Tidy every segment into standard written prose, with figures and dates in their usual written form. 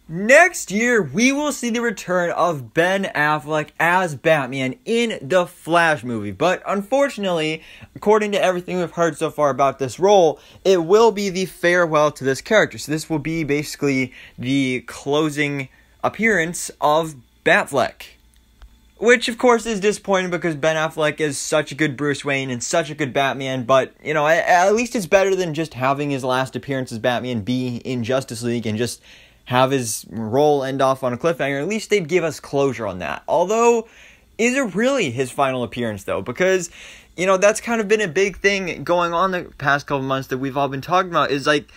Next year, we will see the return of Ben Affleck as Batman in the Flash movie. But unfortunately, according to everything we've heard so far about this role, it will be the farewell to this character. So this will be basically the closing appearance of Batfleck. Which, of course, is disappointing because Ben Affleck is such a good Bruce Wayne and such a good Batman. But, you know, at least it's better than just having his last appearance as Batman be in Justice League and just have his role end off on a cliffhanger. At least they'd give us closure on that. Although, is it really his final appearance, though? Because, you know, that's kind of been a big thing going on the past couple months that we've all been talking about, is like,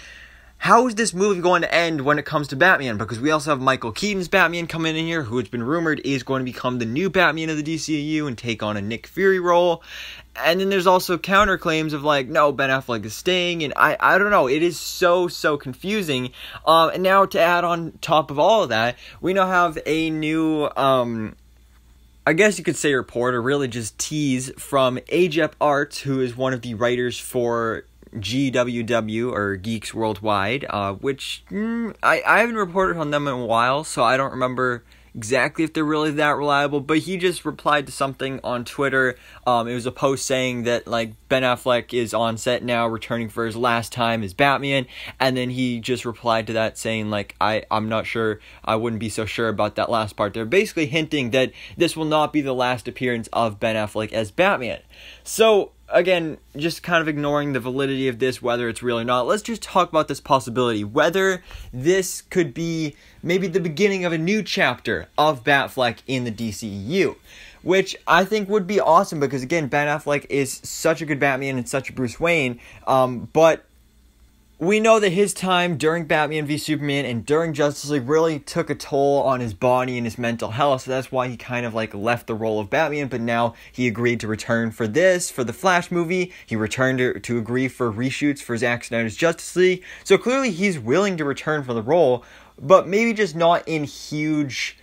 how is this movie going to end when it comes to Batman? Because we also have Michael Keaton's Batman coming in here, who it's been rumored is going to become the new Batman of the DCEU and take on a Nick Fury role. And then there's also counterclaims of like, no, Ben Affleck is staying, and I don't know, it is so confusing. And now to add on top of all of that, we now have a new, I guess you could say reporter, really just tease from Ajep Arts, who is one of the writers for GWW, or Geeks Worldwide, which I haven't reported on them in a while, so I don't remember exactly if they're really that reliable, but he just replied to something on Twitter. It was a post saying that like Ben Affleck is on set now, returning for his last time as Batman, and then he just replied to that saying like, I'm not sure, I wouldn't be so sure about that last part. They're basically hinting that this will not be the last appearance of Ben Affleck as Batman. So again, just kind of ignoring the validity of this, whether it's real or not, let's just talk about this possibility, whether this could be maybe the beginning of a new chapter of Batfleck in the DCEU, which I think would be awesome because, again, Ben Affleck is such a good Batman and such a Bruce Wayne, but we know that his time during Batman v Superman and during Justice League really took a toll on his body and his mental health, so that's why he kind of like left the role of Batman, but now he agreed to return for the Flash movie. He returned to agree for reshoots for Zack Snyder's Justice League, so clearly he's willing to return for the role, but maybe just not in huge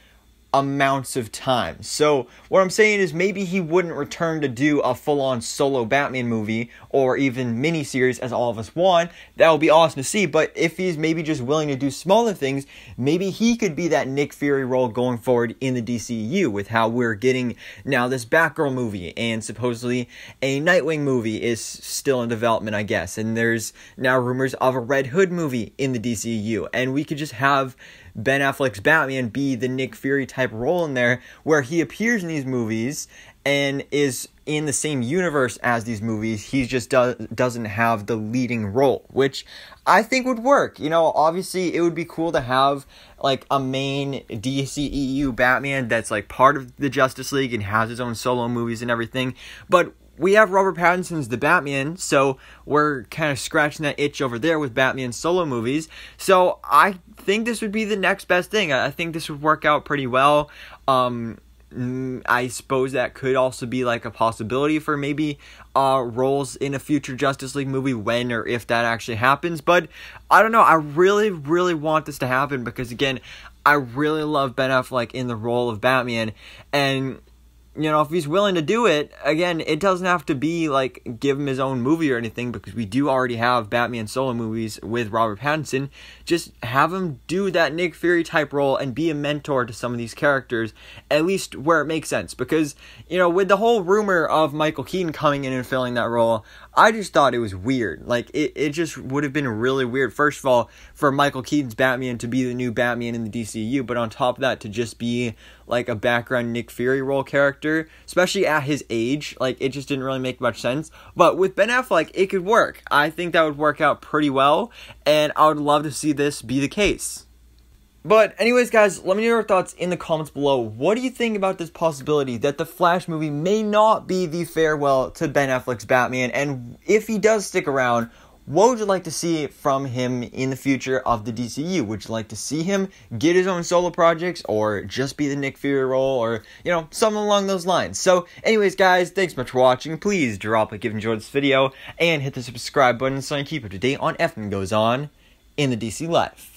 amounts of time. So what I'm saying is maybe he wouldn't return to do a full-on solo Batman movie or even miniseries as all of us want. That would be awesome to see, but if he's maybe just willing to do smaller things, maybe he could be that Nick Fury role going forward in the DCU, with how we're getting now this Batgirl movie, and supposedly a Nightwing movie is still in development, I guess, and there's now rumors of a Red Hood movie in the DCU, and we could just have Ben Affleck's Batman be the Nick Fury type role in there, where he appears in these movies and is in the same universe as these movies. He just doesn't have the leading role, which I think would work. You know, obviously it would be cool to have like a main DCEU Batman that's like part of the Justice League and has his own solo movies and everything, but we have Robert Pattinson's The Batman, so we're kind of scratching that itch over there with Batman solo movies. So I think this would be the next best thing. I think this would work out pretty well. I suppose that could also be like a possibility for maybe roles in a future Justice League movie, when or if that actually happens. But I don't know. I really want this to happen because, again, I really love Ben Affleck in the role of Batman, and you know, if he's willing to do it, again, it doesn't have to be, like, give him his own movie or anything, because we do already have Batman solo movies with Robert Pattinson. Just have him do that Nick Fury type role and be a mentor to some of these characters, at least where it makes sense. Because, you know, with the whole rumor of Michael Keaton coming in and filling that role, I just thought it was weird. Like, it just would have been really weird, first of all, for Michael Keaton's Batman to be the new Batman in the DCU, but on top of that, to just be like a background Nick Fury role character, especially at his age. Like, it just didn't really make much sense. But with Ben Affleck, it could work. I think that would work out pretty well, and I would love to see this be the case. But anyways, guys, let me know your thoughts in the comments below. What do you think about this possibility that the Flash movie may not be the farewell to Ben Affleck's Batman? And if he does stick around, what would you like to see from him in the future of the DCU? Would you like to see him get his own solo projects, or just be the Nick Fury role, or, you know, something along those lines? So, anyways, guys, thanks so much for watching. Please drop a like if you enjoyed this video, and hit the subscribe button so you keep up to date on everything that goes on in the DC life.